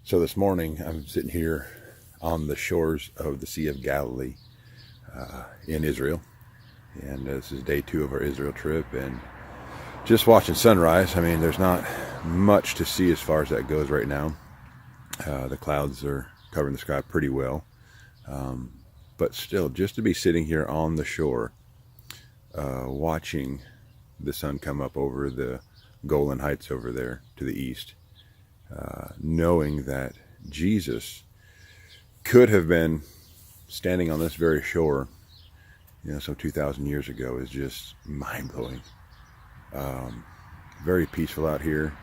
So this morning I'm sitting here on the shores of the Sea of Galilee in Israel, and this is day 2 of our Israel trip, and just watching sunrise. I mean, there's not much to see as far as that goes right now. The clouds are covering the sky pretty well, but still, just to be sitting here on the shore watching the sun come up over the Golan Heights over there to the east, knowing that Jesus could have been standing on this very shore, some 2,000 years ago, is just mind-blowing. Very peaceful out here.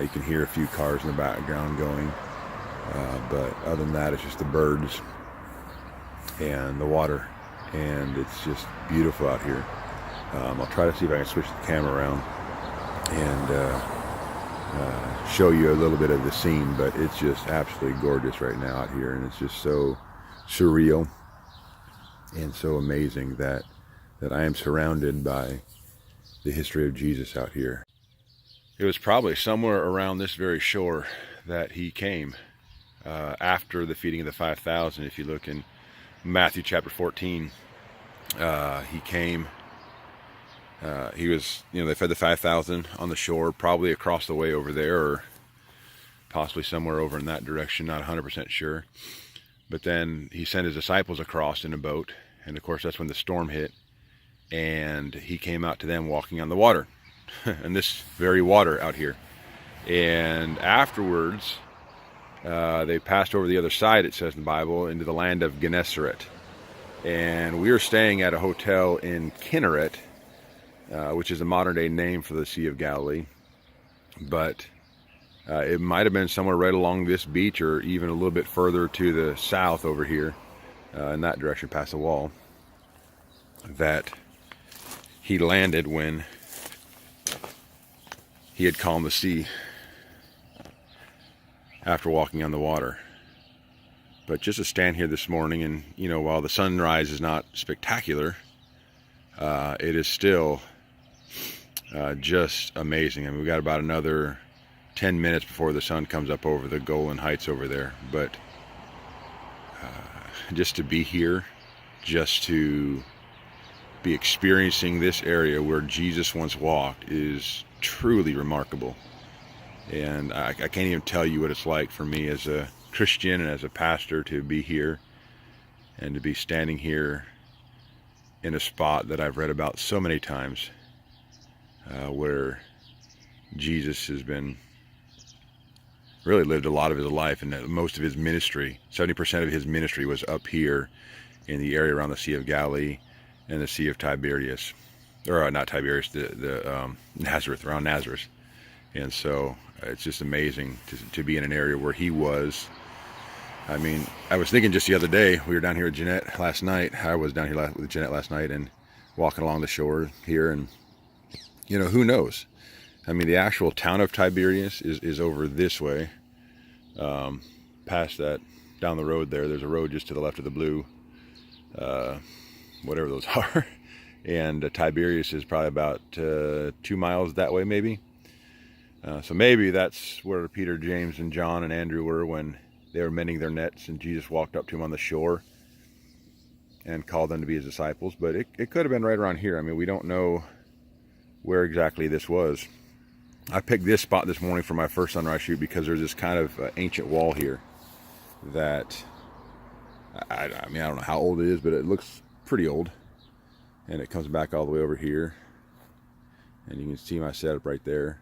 You can hear a few cars in the background going, but other than that, it's just the birds and the water, and it's just beautiful out here. I'll try to see if I can switch the camera around and show you a little bit of the scene, but it's just absolutely gorgeous right now out here, and it's just so surreal and so amazing that I am surrounded by the history of Jesus out here. It was probably somewhere around this very shore that he came after the feeding of the 5,000. If you look in Matthew chapter 14, he came. He was, they fed the 5,000 on the shore, probably across the way over there, or possibly somewhere over in that direction, not 100% sure. But then he sent his disciples across in a boat, and of course that's when the storm hit, and he came out to them walking on the water, and this very water out here. And afterwards, they passed over the other side, it says in the Bible, into the land of Gennesaret. And we are staying at a hotel in Kinneret, which is a modern day name for the Sea of Galilee, but it might have been somewhere right along this beach, or even a little bit further to the south over here, in that direction past the wall, that he landed when he had calmed the sea after walking on the water. But just to stand here this morning, and while the sunrise is not spectacular, it is still just amazing. I mean, we got about another 10 minutes before the sun comes up over the Golan Heights over there, but just to be here, just to be experiencing this area where Jesus once walked, is truly remarkable. And I can't even tell you what it's like for me as a Christian and as a pastor to be here and to be standing here in a spot that I've read about so many times, where Jesus has been really lived a lot of his life, and most of his ministry, 70% of his ministry, was up here in the area around the Sea of Galilee and the Sea of Tiberias, or not Tiberias, the Nazareth, around Nazareth. And so it's just amazing to be in an area where he was. I mean, I was thinking just the other day, we were down here with Jeanette last night. I was down here with Jeanette last night and walking along the shore here, and who knows? I mean, the actual town of Tiberias is over this way, past that, down the road there. There's a road just to the left of the blue, whatever those are. And Tiberias is probably about 2 miles that way, maybe. So maybe that's where Peter, James, and John and Andrew were when they were mending their nets, and Jesus walked up to them on the shore and called them to be his disciples. But it could have been right around here. I mean, we don't know where exactly this was. I picked this spot this morning for my first sunrise shoot because there's this kind of ancient wall here that, I mean, I don't know how old it is, but it looks pretty old. And it comes back all the way over here, and you can see my setup right there.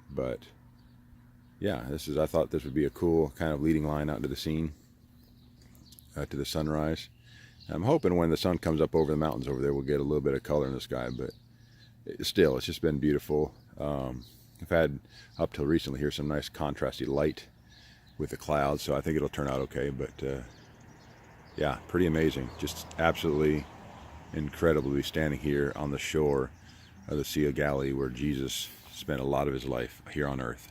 But yeah, I thought this would be a cool kind of leading line out into the scene, to the sunrise. I'm hoping when the sun comes up over the mountains over there, we'll get a little bit of color in the sky, but still, it's just been beautiful. I've had, up till recently here, some nice contrasty light with the clouds, so I think it'll turn out okay. But yeah, pretty amazing. Just absolutely incredible to be standing here on the shore of the Sea of Galilee, where Jesus spent a lot of his life here on earth.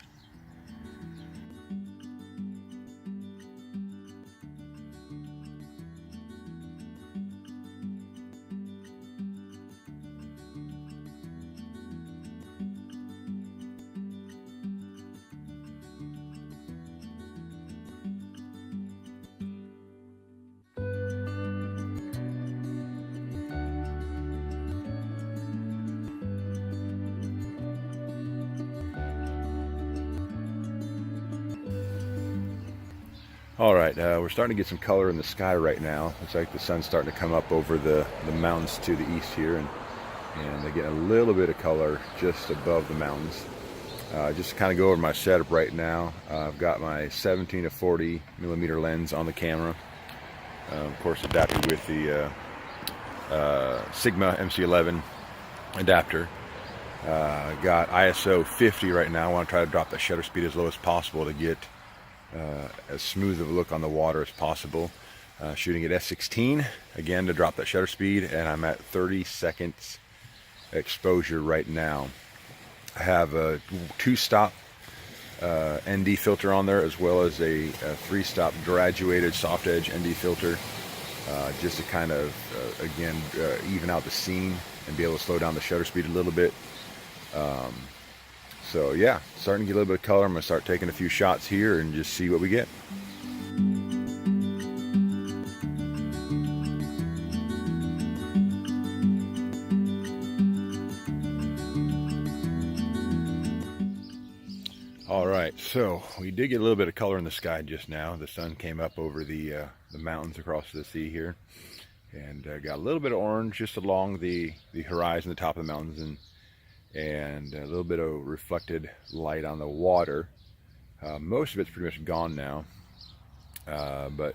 All right, we're starting to get some color in the sky right now. Looks like the sun's starting to come up over the mountains to the east here, and they're getting a little bit of color just above the mountains. Just to kind of go over my setup right now, I've got my 17 to 40 millimeter lens on the camera. Of course, adapted with the Sigma MC11 adapter. Got ISO 50 right now. I want to try to drop the shutter speed as low as possible to get as smooth of a look on the water as possible. Shooting at f/16 again to drop that shutter speed, and I'm at 30 seconds exposure right now. I have a 2-stop ND filter on there, as well as a 3-stop graduated soft edge ND filter, just to kind of again even out the scene and be able to slow down the shutter speed a little bit. So yeah, starting to get a little bit of color. I'm going to start taking a few shots here and just see what we get. All right, so we did get a little bit of color in the sky just now. The sun came up over the mountains across the sea here, and got a little bit of orange just along the horizon, the top of the mountains, and a little bit of reflected light on the water. Most of it's pretty much gone now, but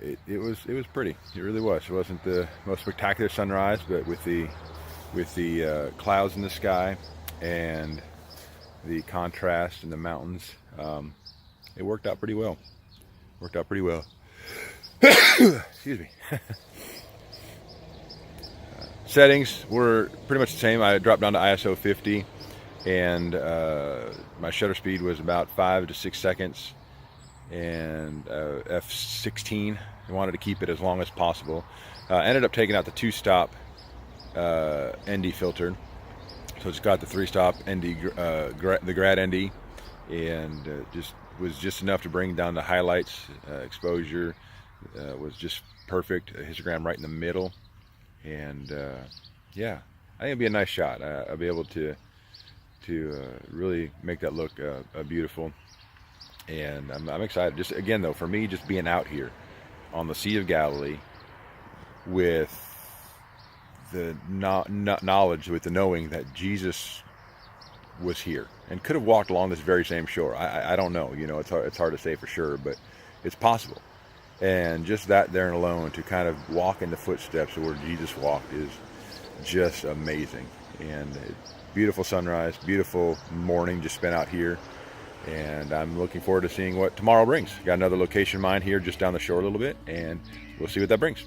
it was pretty. It really was. It wasn't the most spectacular sunrise, but with the clouds in the sky and the contrast in the mountains, it worked out pretty well. Excuse me. Settings were pretty much the same. I dropped down to ISO 50, and my shutter speed was about 5 to 6 seconds, and f/16. I wanted to keep it as long as possible. Ended up taking out the 2-stop ND filter, so it's got the 3-stop ND, the grad ND, and just enough to bring down the highlights. Exposure was just perfect. Histogram right in the middle. And yeah, I think it'd be a nice shot. I'll be able to really make that look beautiful, and I'm excited. Just again though, for me, just being out here on the Sea of Galilee with the knowledge, with the knowing that Jesus was here and could have walked along this very same shore. I don't know, you know, it's hard to say for sure, but it's possible. And just that there and alone, to kind of walk in the footsteps of where Jesus walked, is just amazing. And beautiful sunrise, beautiful morning just spent out here, and I'm looking forward to seeing what tomorrow brings. Got another location in mind here just down the shore a little bit, and we'll see what that brings.